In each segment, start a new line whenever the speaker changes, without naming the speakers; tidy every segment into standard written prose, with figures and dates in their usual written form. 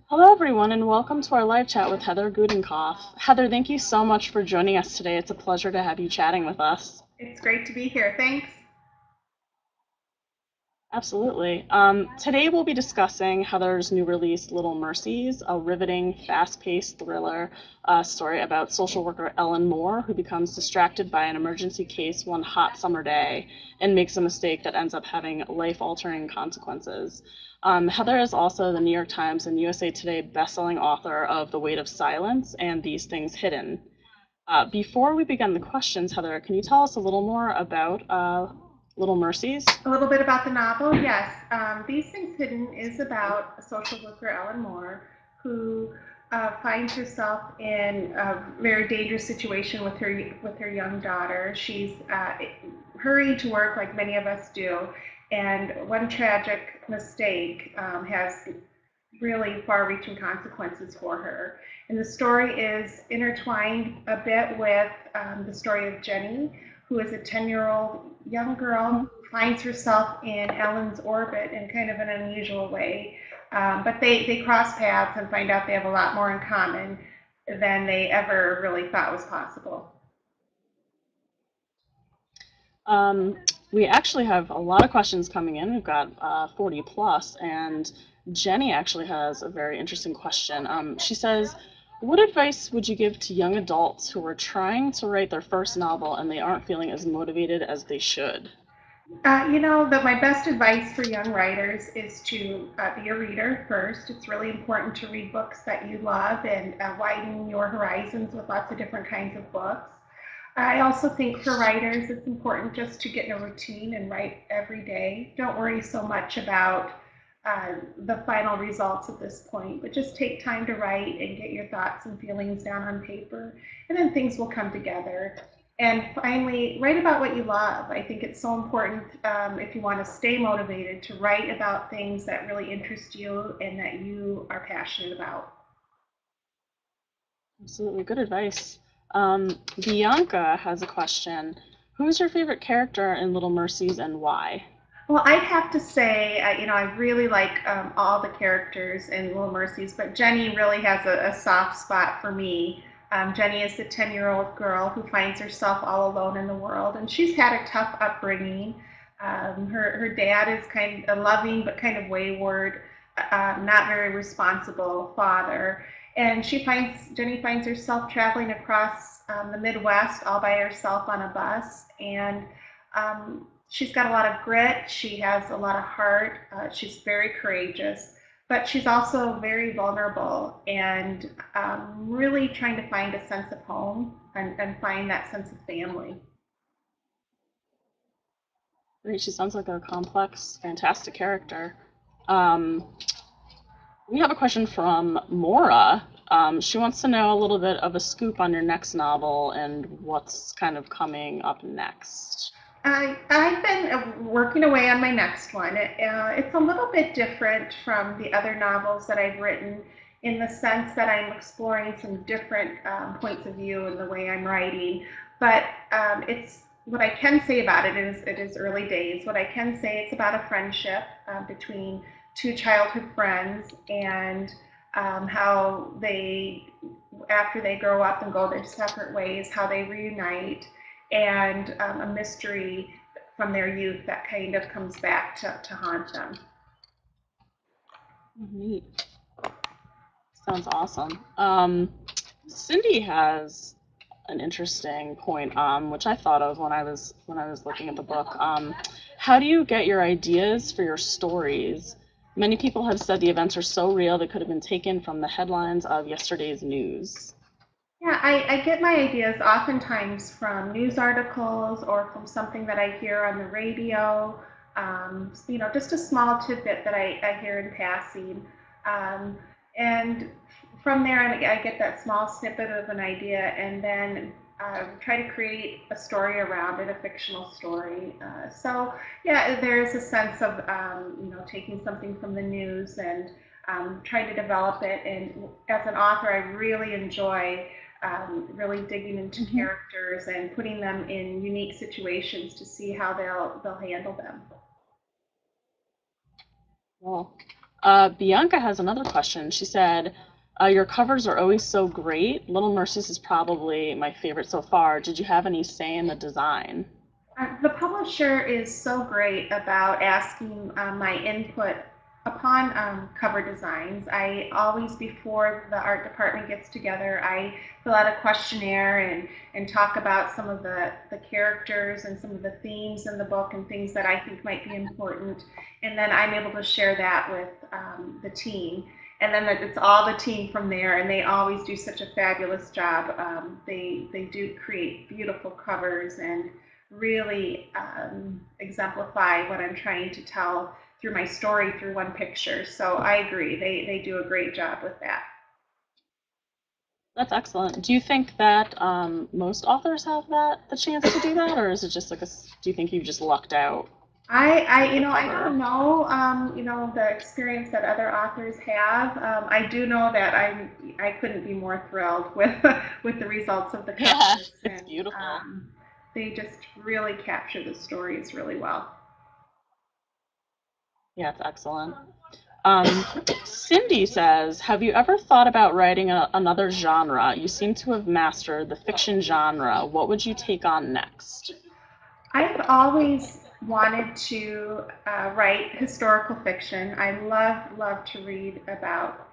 Hello, everyone, and welcome to our live chat with Heather Gudenkauf. Heather, thank you so much for joining us today. It's a pleasure to have you chatting with us.
It's great to be here. Thanks.
Absolutely. Today we'll be discussing Heather's new release, Little Mercies, a riveting, fast-paced thriller story about social worker Ellen Moore, who becomes distracted by an emergency case one hot summer day and makes a mistake that ends up having life-altering consequences. Heather is also the New York Times and USA Today bestselling author of The Weight of Silence and These Things Hidden. Before we begin the questions, Heather, can you tell us a little more about Little Mercies?
A little bit about the novel. Yes, These Things Hidden is about a social worker, Ellen Moore, who finds herself in a very dangerous situation with her young daughter. She's hurried to work like many of us do, and one tragic mistake has really far-reaching consequences for her. And the story is intertwined a bit with the story of Jenny, who is a 10-year-old young girl
Mhm.
who finds herself in Ellen's orbit in kind of an unusual way. But they cross paths and find out they have a lot more in common than they ever really thought was possible.
Um, we actually have a lot of questions coming in. We've got 40 plus, and Jenny actually has a very interesting question. She says, what advice would you give to young adults who are trying to write their first novel and they aren't feeling as motivated as they should?
That my best advice for young writers is to be a reader first. It's really important to read books that you love and widen your horizons with lots of different kinds of books. I also think for writers, it's important just to get in a routine and write every day. Don't worry so much about the final results at this point, but just take time to write and get your thoughts and feelings down on paper, and then things will come together. And finally, write about what you love. I think it's so important if you want to stay motivated to write about things that really interest you and that you are passionate about.
Absolutely, good advice. Bianca has a question. Who's your favorite character in Little Mercies and why?
Well, I'd have to say, I really like all the characters in Little Mercies, but Jenny really has a soft spot for me. Jenny is the 10-year-old girl who finds herself all alone in the world, and she's had a tough upbringing. Her dad is kind of a loving but kind of wayward, not very responsible father, and Jenny finds herself traveling across the Midwest all by herself on a bus, and she's got a lot of grit. She has a lot of heart. She's very courageous, but she's also very vulnerable and really trying to find a sense of home and find that sense of family.
Great, she sounds like a complex, fantastic character. Um, we have a question from Mora. She wants to know a little bit of a scoop on your next novel and what's kind of coming up next.
I've been working away on my next one. It's a little bit different from the other novels that I've written in the sense that I'm exploring some different points of view in the way I'm writing. But it's what I can say about it is early days. What I can say, it's about a friendship between two childhood friends and how they, after they grow up and go their separate ways, how they reunite, and a mystery from their youth that kind of comes back to haunt them.
Neat. Sounds awesome. Cindy has an interesting point, which I thought of when I was looking at the book. How do you get your ideas for your stories? Many people have said the events are so real they could have been taken from the headlines of yesterday's news.
Yeah, I get my ideas oftentimes from news articles or from something that I hear on the radio, just a small tidbit that I hear in passing. Um, and from there, I get that small snippet of an idea and then try to create a story around it, a fictional story. So, yeah, there's a sense of, taking something from the news and trying to develop it. And as an author, I really enjoy really digging into
Hmm.
characters and putting them in unique situations to see how they'll handle them.
Well, Bianca has another question. She said, your covers are always so great. Little Mercies is probably my favorite so far. Did you have any say in the design?
The publisher is so great about asking my input upon cover designs. I always, before the art department gets together, I fill out a questionnaire and talk about some of the characters and some of the themes in the book and things that I think might be important. And then I'm able to share that with the team. And then it's all the team from there, and they always do such a fabulous job. They do create beautiful covers and really exemplify what I'm trying to tell through my story through one picture. So I agree, they do a great job with that.
That's excellent. Do you think that most authors have the chance to do that, or is it just like do you think you've just lucked out with the
I
cover?
don't know, the experience that other authors have. I do know that I couldn't be more thrilled with with the results of the
Yeah,
covers,
it's
and
beautiful.
they just really capture the stories really well.
Yeah, it's excellent. Cindy says, have you ever thought about writing another genre? You seem to have mastered the fiction genre. What would you take on next?
I've always wanted to write historical fiction. I love to read about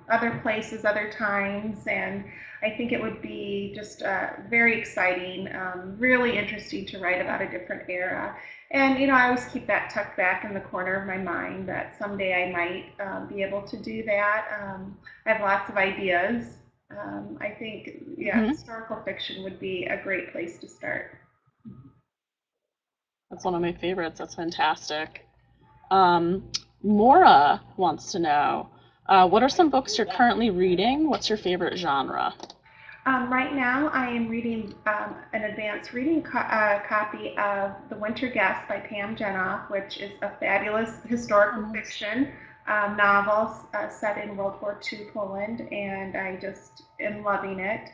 other places, other times, and I think it would be just very exciting, really interesting to write about a different era. And I always keep that tucked back in the corner of my mind that someday I might be able to do that. I have lots of ideas. I think, yeah,
Hmm.
historical fiction would be a great place to start.
That's one of my favorites. That's fantastic. Um, Maura wants to know, what are some books you're currently reading? What's your favorite genre?
Right now, I am reading an advanced reading copy of The Winter Guest by Pam Jenoff, which is a fabulous
Oh,
historical
nice.
fiction novel set in World War II Poland, and I just am loving it.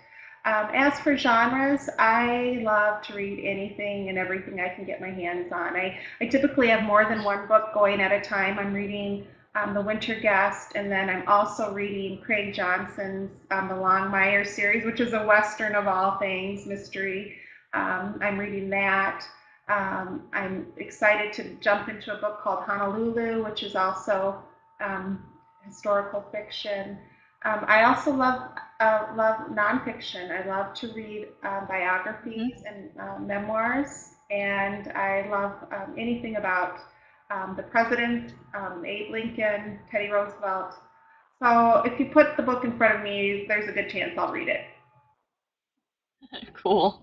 As for genres, I love to read anything and everything I can get my hands on. I typically have more than one book going at a time. I'm reading The Winter Guest, and then I'm also reading Craig Johnson's The Longmire series, which is a Western of all things, mystery. I'm reading that. I'm excited to jump into a book called Honolulu, which is also um, historical fiction. I also love nonfiction. I love to read biographies
Hmm.
and memoirs, and I love anything about the presidents, Abe Lincoln, Teddy Roosevelt. So if you put the book in front of me, there's a good chance I'll read it.
Cool.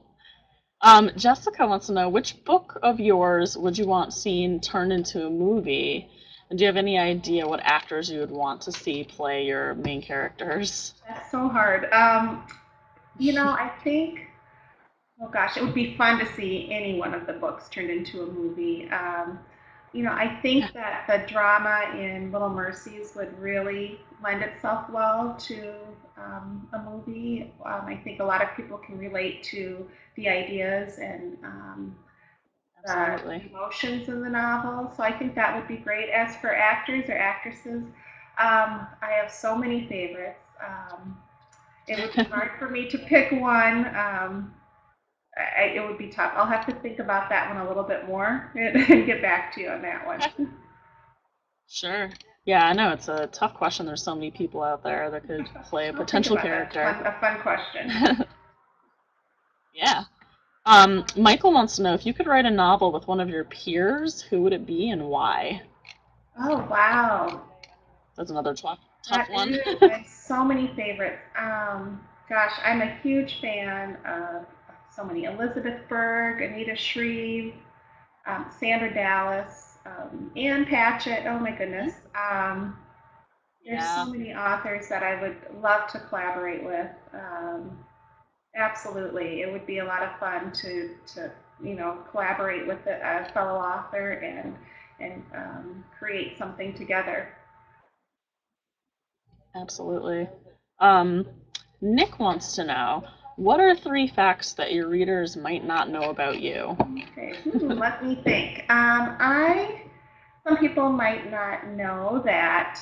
Jessica wants to know, which book of yours would you want seen turned into a movie? And do you have any idea what actors you would want to see play your main characters?
That's so hard. I think, oh gosh, it would be fun to see any one of the books turned into a movie. I think that the drama in Little Mercies would really lend itself well to a movie. I think a lot of people can relate to the ideas and the
Absolutely.
emotions in the novel. So I think that would be great. As for actors or actresses, I have so many favorites. It would be hard for me to pick one. It would be tough. I'll have to think about that one a little bit more and get back to you on that one.
Sure. Yeah, I know it's a tough question. There's so many people out there that could play a
I'll think
potential
about that.
character.
A fun question.
Yeah. Michael wants to know, if you could write a novel with one of your peers, who would it be and why?
Oh wow,
That's another tough
that
one.
is. I have so many favorites. Gosh, I'm a huge fan of so many. Elizabeth Berg, Anita Shreve, Sandra Dallas, Ann Patchett. Oh my goodness. There's so
Yeah,
many authors that I would love to collaborate with. Absolutely, it would be a lot of fun to collaborate with a fellow author and create something together.
absolutely. Um, Nick wants to know, what are three facts that your readers might not know about you?
Okay, let me think. I Some people might not know that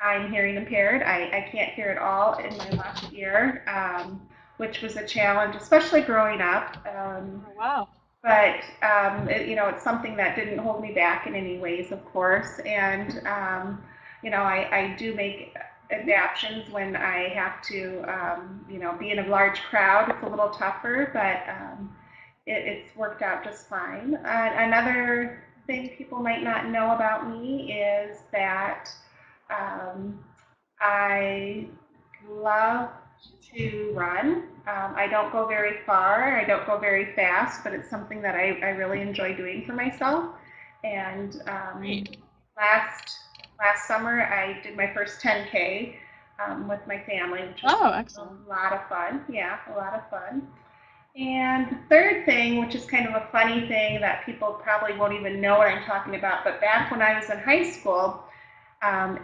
I'm hearing impaired. I can't hear at all in my left ear, which was a challenge, especially growing up.
Oh, wow.
But it's something that didn't hold me back in any ways, of course. And I do make adaptions when I have to, be in a large crowd. It's a little tougher, but it's worked out just fine. Another thing people might not know about me is that um, I love to run. I don't go very far. I don't go very fast, but it's something that I really enjoy doing for myself. And
Great.
last last summer, I did my first 10K with my family, which was
Oh,
a
excellent.
lot of fun. Yeah, a lot of fun. And the third thing, which is kind of a funny thing that people probably won't even know what I'm talking about, but back when I was in high school,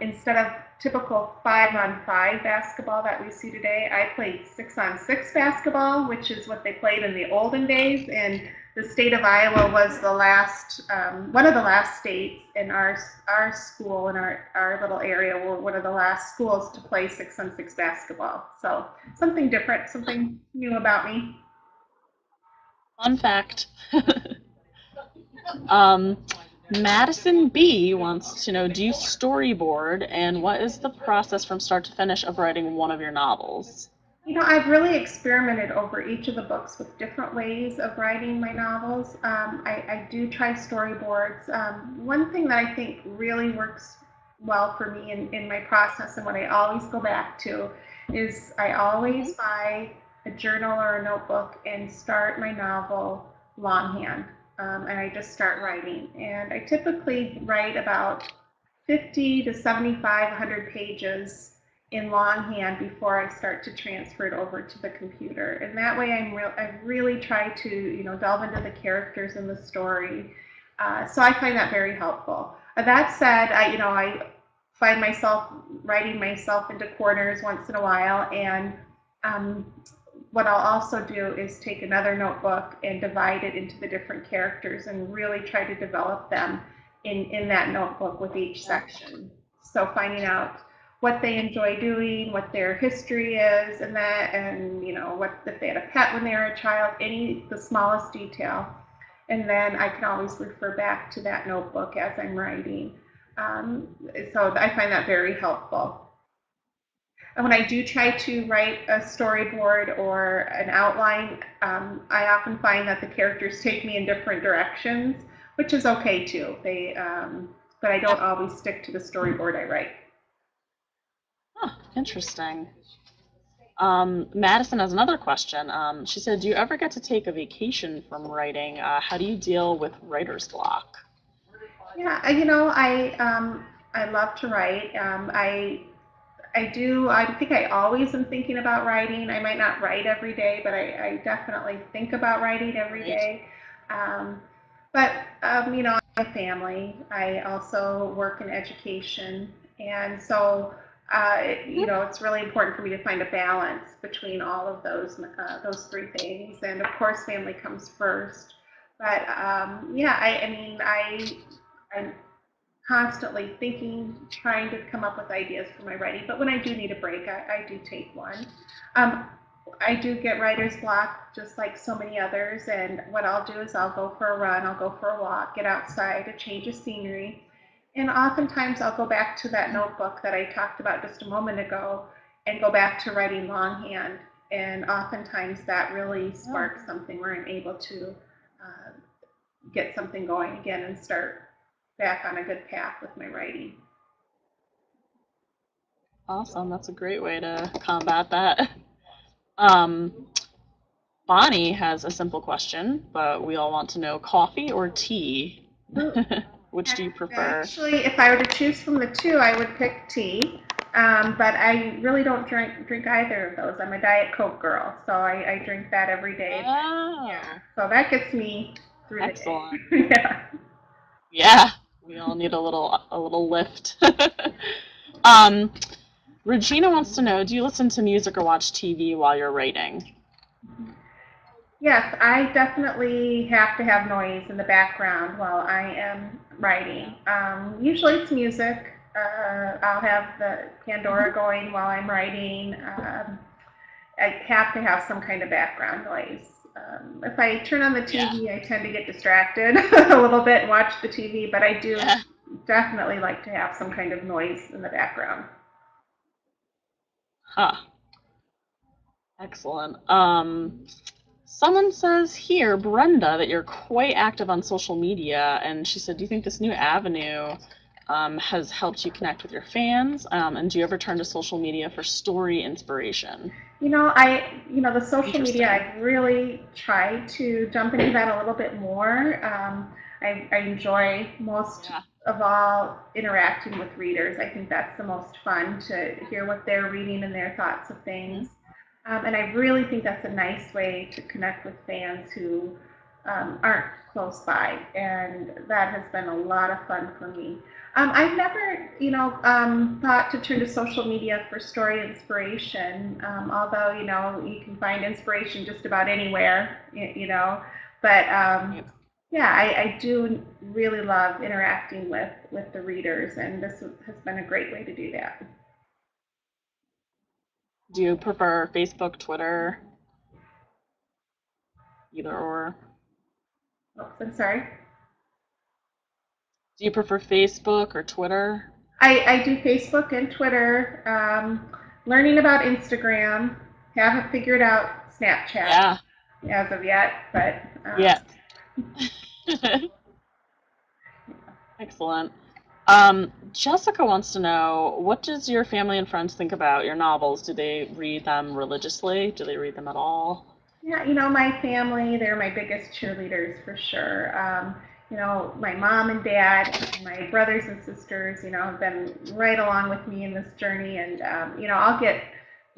instead of typical 5-on-5 basketball that we see today, I played 6-on-6 basketball, which is what they played in the olden days. And the state of Iowa was the last, one of the last states in our school in our little area were one of the last schools to play 6-on-6 basketball. So something different, something new about me.
Fun fact. um, Madison B wants to know, do you storyboard, and what is the process from start to finish of writing one of your novels?
I've really experimented over each of the books with different ways of writing my novels. I do try storyboards. One thing that I think really works well for me in my process and what I always go back to is I
Hmm.
always buy a journal or a notebook and start my novel longhand. And I just start writing. And I typically write about 50 to 7,500 pages in longhand before I start to transfer it over to the computer. And that way I really try to, delve into the characters in the story. So I find that very helpful. That said, I find myself writing myself into corners once in a while. And um, what I'll also do is take another notebook and divide it into the different characters and really try to develop them in that notebook with each
Yeah.
section. So finding out what they enjoy doing, what their history is, and what if they had a pet when they were a child, the smallest detail, and then I can always refer back to that notebook as I'm writing. So I find that very helpful. And when I do try to write a storyboard or an outline, I often find that the characters take me in different directions, which is okay too. But I
Yeah.
don't always stick to the storyboard I write.
Huh, interesting. Madison has another question. She said, do you ever get to take a vacation from writing? How do you deal with writer's block?
Yeah, I love to write. I do. I think I always am thinking about writing. I might not write every day, but I definitely think about writing every
Right.
day. Um, but I have a family. I also work in education, and so it's really important for me to find a balance between all of those three things. And of course, family comes first. But yeah, I mean, I'm constantly thinking, trying to come up with ideas for my writing. But when I do need a break, I do take one. Um, I do get writer's block just like so many others. And what I'll do is I'll go for a run, I'll go for a walk, get outside, a change of scenery. And oftentimes I'll go back to that notebook that I talked about just a moment ago and go back to writing longhand. And oftentimes that really
Oh,
sparks something where I'm able to get something going again and start back on a good path with my writing.
awesome. That's a great way to combat that. Um, Bonnie has a simple question, but we all want to know, coffee or tea? Which do you prefer?
Actually, if I were to choose from the two, I would pick tea. But I really don't drink either of those. I'm a Diet Coke girl, so I drink that every day. Yeah,
Oh,
so that gets me through the day.
excellent.
Yeah.
Yeah, we all need a little lift. um, Regina wants to know, do you listen to music or watch TV while you're writing?
Yes, I definitely have to have noise in the background while I am writing. Usually it's music. I'll have the Pandora going while I'm writing. I have to have some kind of background noise. If I turn on the
Yeah.
TV, I tend to get distracted a little bit and watch the TV, but I do
Yeah.
definitely like to have some kind of noise in the background.
Huh. Excellent. Someone says here, Brenda, that you're quite active on social media, and she said, "Do you think this new avenue has helped you connect with your fans? And do you ever turn to social media for story inspiration?"
The social media,
Interesting.
I've really tried to jump into that a little bit more. I enjoy most
Yeah.
of all interacting with readers. I think that's the most fun to hear what they're reading and their thoughts of
Mhm.
things. And I really think that's a nice way to connect with fans who aren't close by. And that has been a lot of fun for me. I've never, thought to turn to social media for story inspiration, although, you can find inspiration just about anywhere, But
Right.
yeah, I do really love interacting with the readers, and this has been a great way to do that.
Do you prefer Facebook, Twitter, either or?
Oops, I'm sorry.
Do you prefer Facebook or Twitter?
I do Facebook and Twitter, learning about Instagram. Haven't figured out Snapchat
Yeah.
as of yet, but
Yeah. Excellent. Jessica wants to know, what does your family and friends think about your novels? Do they read them religiously? Do they read them at all?
yeah, my family, they're my biggest cheerleaders for sure. My mom and dad, and my brothers and sisters, have been right along with me in this journey. And, I'll get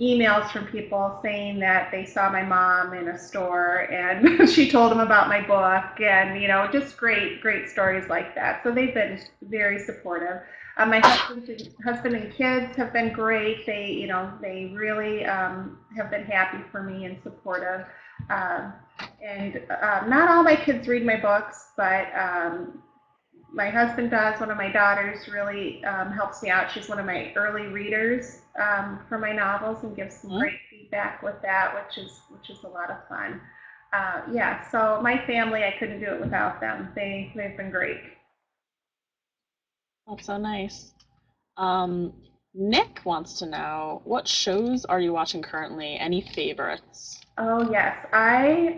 emails from people saying that they saw my mom in a store and she told them about my book and, just great, great stories like that. So they've been very supportive. My husband and kids have been great. They really have been happy for me and supportive. Um, and Not all my kids read my books, but my husband does. One of my daughters really helps me out. She's one of my early readers for my novels and gives some
Hmm?
great feedback with that, which is a lot of fun. Yeah, so my family, I couldn't do it without them. They've been great.
That's so nice. Um, Nick wants to know, what shows are you watching currently? Any favorites?
Oh yes, I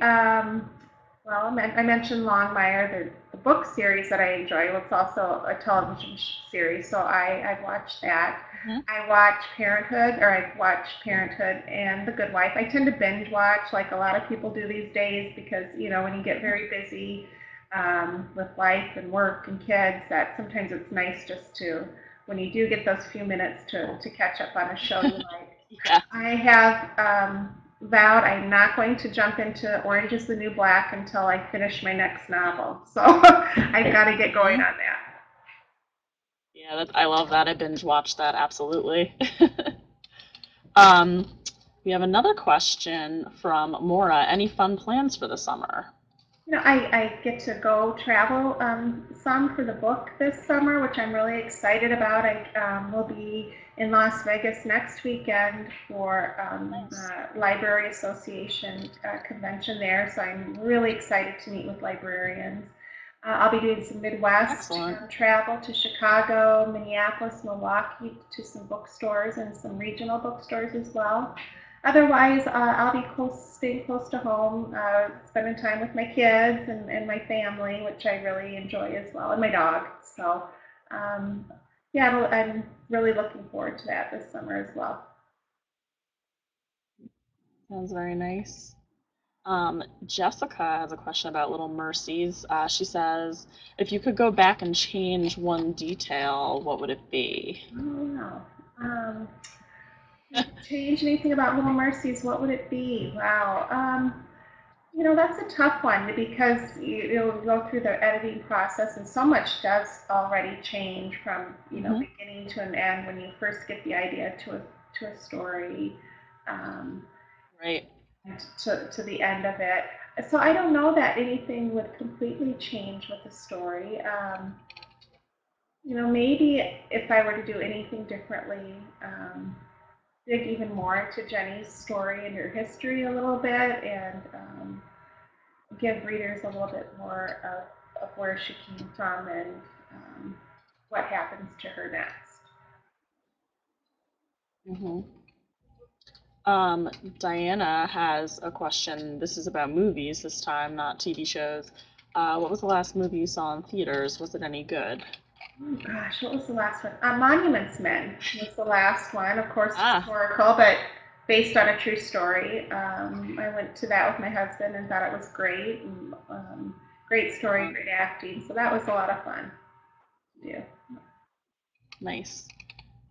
mentioned Longmire, the book series that I enjoy. Well, it's also a television series, so I've watched that.
Hmm?
I've watched Parenthood and The Good Wife. I tend to binge watch like a lot of people do these days because when you get very busy with life and work and kids, that sometimes it's nice just to when you do get those few minutes to catch up on a show you like.
Yeah.
I have vowed I'm not going to jump into Orange is the New Black until I finish my next novel. So I've got to get going
Hmm?
on that.
Yeah, I love that. I binge watched that, absolutely. um, we have another question from Mora. Any fun plans for the summer?
I get to go travel some for the book this summer, which I'm really excited about. I will be in Las Vegas next weekend for
Nice.
Library Association convention there, so I'm really excited to meet with librarians. I'll be doing some Midwest
Excellent.
travel to Chicago, Minneapolis, Milwaukee, to some bookstores and some regional bookstores as well. Otherwise, I'll be staying close to home, spending time with my kids and my family, which I really enjoy as well, and my dog. So, um, yeah, I'm really looking forward to that this summer as well.
Sounds very nice. Jessica has a question about Little Mercies. She says, if you could go back and change one detail, what would it be?
Oh, wow. Um, Change anything about Little Mercies, what would it be? Wow. That's a tough one because you'll go through the editing process, and so much does already change from
Hmm.
beginning to an end when you first get the idea to a story, um,
Right.
and to the end of it. So I don't know that anything would completely change with the story. Maybe if I were to do anything differently, dig even more into Jenny's story and her history a little bit, and give readers a little bit more of where she came from and um, what happens to her next.
Hmm. Um, Diana has a question. This is about movies this time, not TV shows. What was the last movie you saw in theaters? Was it any good?
Oh gosh, what was the last one? Monuments Men was the last one. Of course,
Ah,
historical, but based on a true story. I went to that with my husband and thought it was great. And, great story,
fun.
great acting. So that was a lot of fun to do.
Nice.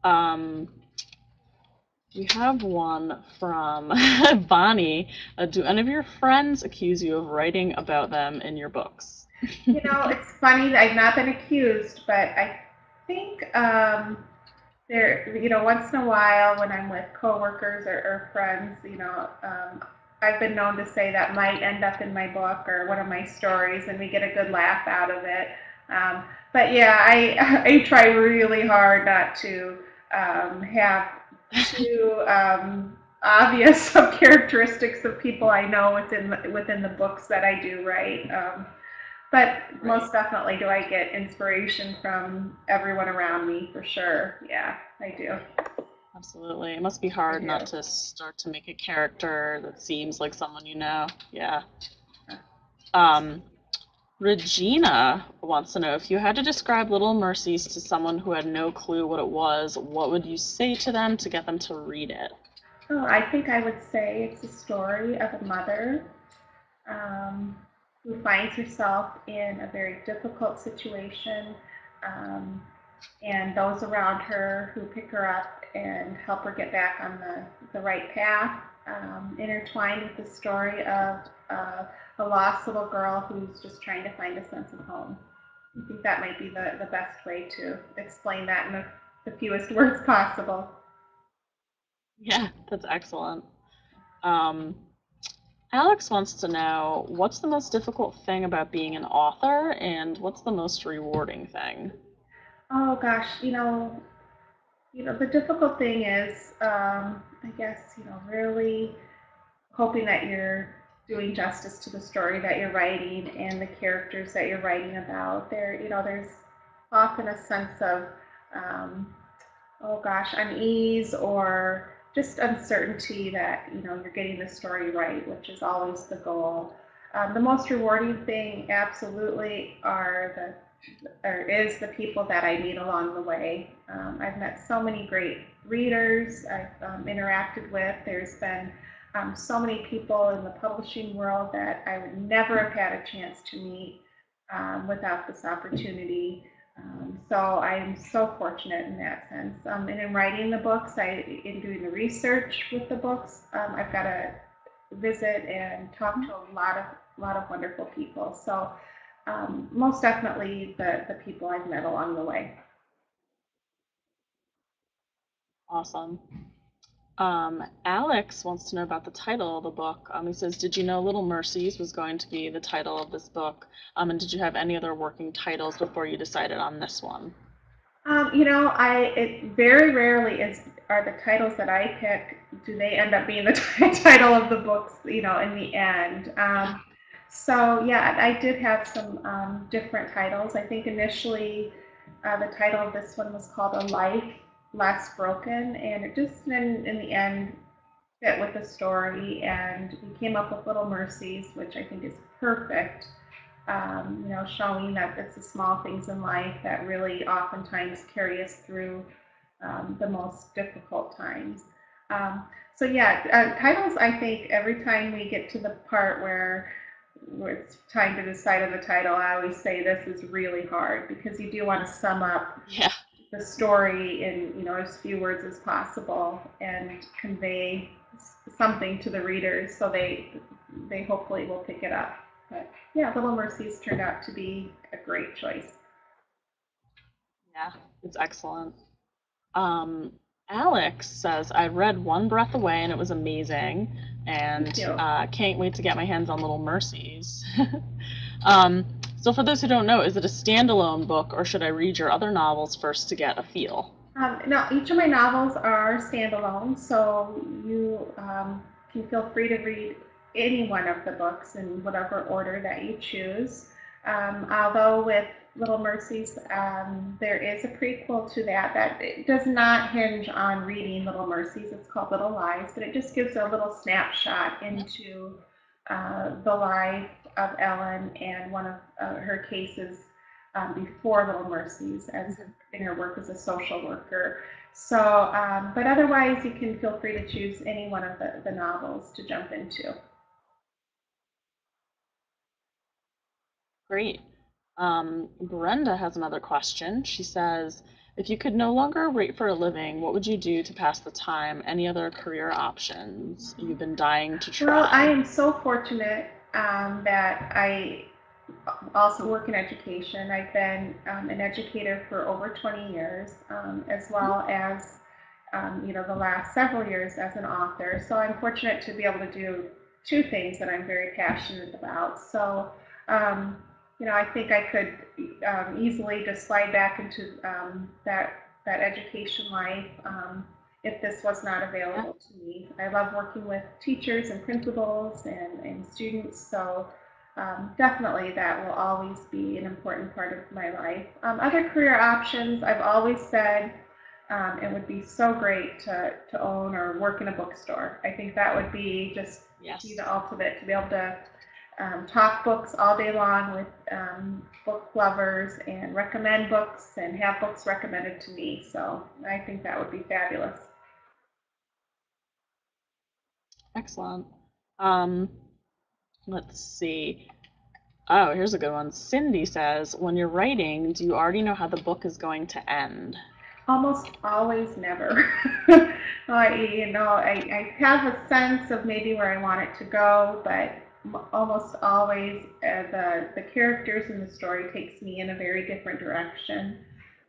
Um, we have one from Bonnie. Do any of your friends accuse you of writing about them in your books?
It's funny that I've not been accused, but I think once in a while when I'm with coworkers or friends, I've been known to say that might end up in my book or one of my stories, and we get a good laugh out of it. Um, but yeah, I try really hard not to have too obvious characteristics of people I know within the books that I do write. But
Right.
most definitely do I get inspiration from everyone around me for sure. Yeah, I do.
Absolutely. It must be
I
hard not
do.
to start to make a character that seems like someone you know. Yeah. Um, Regina wants to know if you had to describe Little Mercies to someone who had no clue what it was, what would you say to them to get them to read it?
Oh, I think I would say it's a story of a mother um, who finds herself in a very difficult situation, um, and those around her who pick her up and help her get back on the right path, intertwined with the story of a lost little girl who's just trying to find a sense of home. I think that might be the best way to explain that in the fewest words possible.
Yeah, that's excellent. Um, Alex wants to know what's the most difficult thing about being an author and what's the most rewarding thing?
Oh gosh, the difficult thing is, I guess, really hoping that you're doing justice to the story that you're writing and the characters that you're writing about. There's often a sense of, um, oh gosh, unease or just uncertainty that you're getting the story right, which is always the goal. The most rewarding thing, absolutely, is the people that I meet along the way. I've met so many great readers I've interacted with. There's been so many people in the publishing world that I would never have had a chance to meet without this opportunity. So I'm so fortunate in that sense. And in writing the books, in doing the research with the books, I've got to visit and talk to a lot of wonderful people. So most definitely the people I've met along the way.
Awesome. Alex wants to know about the title of the book. He says, "Did you know Little Mercies was going to be the title of this book? And did you have any other working titles before you decided on this one?"
I it very rarely are the titles that I pick. Do they end up being the title of the books? In the end. So yeah, I did have some different titles. I think initially the title of this one was called A Life Less Broken, and it just in the end fit with the story, and we came up with Little Mercies, which I think is perfect. Showing that it's the small things in life that really oftentimes carry us through the most difficult times. Um, so yeah, titles. I think every time we get to the part where it's time to decide on the title, I always say this is really hard because you do want to sum up
Yeah.
the story in as few words as possible and convey something to the readers so they hopefully will pick it up. But yeah, Little Mercies turned out to be a great choice.
Yeah, it's excellent. Um, Alex says, "I read One Breath Away and it was amazing,
Thank
and
you.
can't wait to get my hands on Little Mercies." um, So for those who don't know, is it a standalone book or should I read your other novels first to get a feel?
No, each of my novels are standalone, so you can feel free to read any one of the books in whatever order that you choose. Although with Little Mercies, there is a prequel to that that it does not hinge on reading Little Mercies. It's called Little Lies, but it just gives a little snapshot into the life of Ellen and one of her cases before Little Mercies as in her work as a social worker. So, but otherwise, you can feel free to choose any one of the novels to jump into.
Great. Brenda has another question. She says, if you could no longer write for a living, what would you do to pass the time? Any other career options you've been dying to
Well, I
try?
am so fortunate that I also work in education. I've been an educator for over 20 years, as well as the last several years as an author. So I'm fortunate to be able to do two things that I'm very passionate about. So, um, I think I could easily just slide back into that education life if this was not
Yeah.
available to me. I love working with teachers and principals and students. So definitely that will always be an important part of my life. Other career options, I've always said it would be so great to own or work in a bookstore. I think that would be just be
Yes.
the ultimate to be able to talk books all day long with book lovers and recommend books and have books recommended to me. So I think that would be fabulous.
Excellent. Um, let's see. Oh, here's a good one. Cindy says, when you're writing, do you already know how the book is going to end?
Almost always never. I have a sense of maybe where I want it to go, but almost always the characters in the story takes me in a very different direction.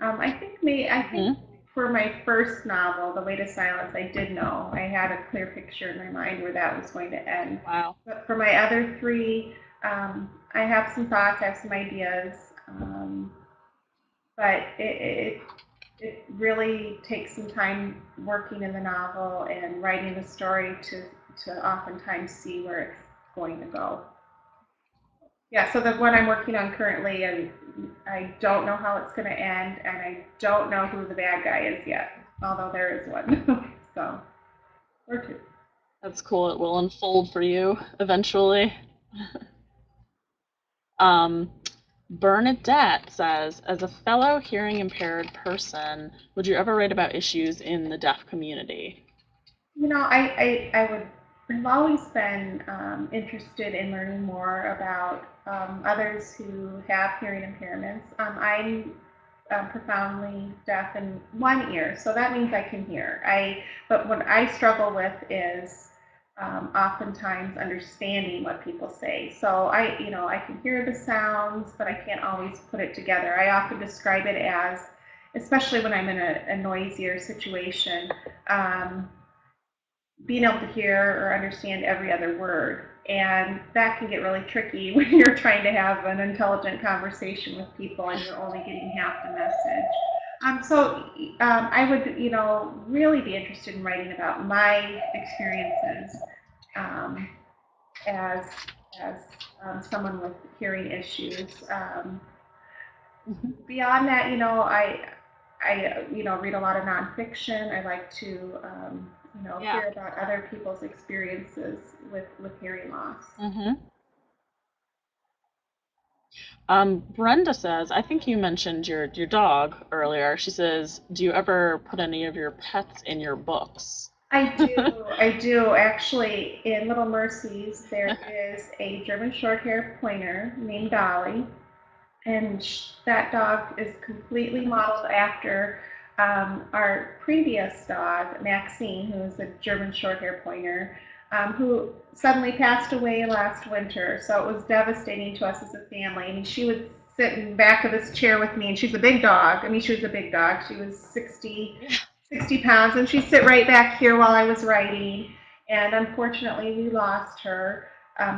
I think
Hmm.
for my first novel, The Way to Silence, I did know. I had a clear picture in my mind where that was going to end.
Wow.
But for my other three, I have some thoughts, I have some ideas. But it really takes some time working in the novel and writing the story to oftentimes see where it's going to go. Yeah, so the one I'm working on currently, and I don't know how it's going to end, and I don't know who the bad guy is yet, although there is one. So, or two.
That's cool. It will unfold for you eventually. Um, Bernadette says, as a fellow hearing impaired person, would you ever write about issues in the deaf community?
I would. I've always been interested in learning more about others who have hearing impairments. I'm profoundly deaf in one ear, so that means I can hear. But what I struggle with is oftentimes understanding what people say. So I can hear the sounds, but I can't always put it together. I often describe it as, especially when I'm in a noisier situation. Um, Being able to hear or understand every other word. And that can get really tricky when you're trying to have an intelligent conversation with people and you're only getting half the message. I would, really be interested in writing about my experiences um, as someone with hearing issues.
Mhm.
Beyond that, I read a lot of nonfiction. I like to
Yeah.
hear about other people's experiences with hearing loss.
Hmm. Brenda says, I think you mentioned your dog earlier. She says, do you ever put any of your pets in your books?
I do actually. In Little Mercies, there is a German Shorthair Pointer named Dolly, and that dog is completely modeled after our previous dog, Maxine, who is a German Shorthair Pointer, who suddenly passed away last winter. So it was devastating to us as a family. I mean, she would sit in the back of this chair with me, and she's a big dog. I mean, she was a big dog. She was 60 pounds, and she'd sit right back here while I was writing. And unfortunately, we lost her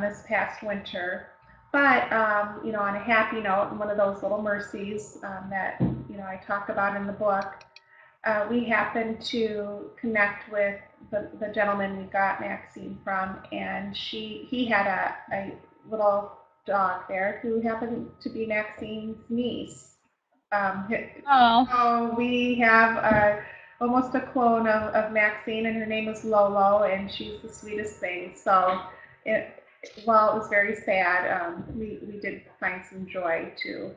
this past winter. But on a happy note, and one of those little mercies that I talk about in the book, we happened to connect with the gentleman we got Maxine from, and he had a little dog there who happened to be Maxine's niece. Um,
Oh,
so we have almost a clone of Maxine, and her name is Lolo, and she's the sweetest thing. So while it was very sad, we did find some joy too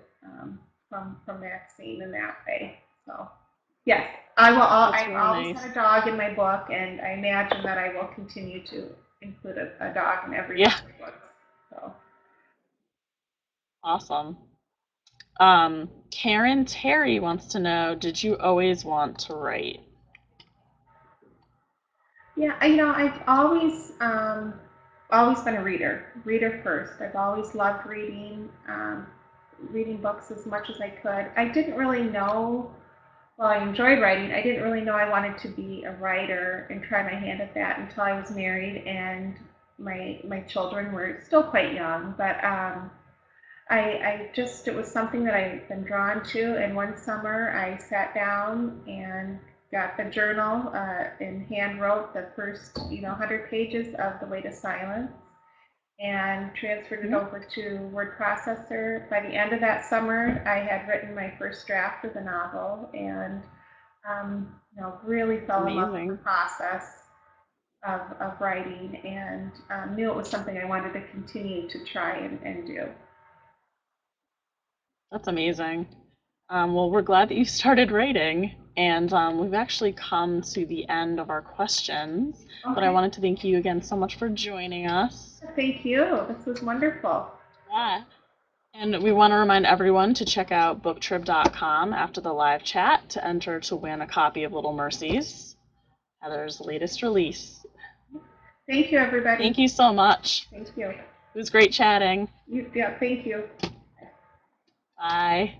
from Maxine in that way. So yes, I will.
that's
I've
really
always
nice.
had a dog in my book, and I imagine that I will continue to include a dog in every one
Yeah,
of my books. So.
awesome. Karen Terry wants to know, did you always want to write?
Yeah, I've always been a reader first. I've always loved reading books as much as I could. I didn't really know, well, I enjoyed writing. I didn't really know I wanted to be a writer and try my hand at that until I was married and my children were still quite young. But I just, it was something that I've been drawn to. And one summer I sat down and got the journal and hand wrote the first, 100 pages of The Way to Silence and transferred it
Mhm.
over to word processor. By the end of that summer, I had written my first draft of the novel and, really
That's
fell in love with the
amazing.
process of writing and knew it was something I wanted to continue to try and do.
That's amazing. Well, we're glad that you started writing, and we've actually come to the end of our questions. But I
Okay.
wanted to thank you again so much for joining us.
Thank you. This was wonderful.
Yeah. And we want to remind everyone to check out booktrib.com after the live chat to enter to win a copy of Little Mercies, Heather's latest release.
Thank you, everybody.
Thank you so much.
Thank you.
It was great chatting.
Yeah, thank you.
Bye.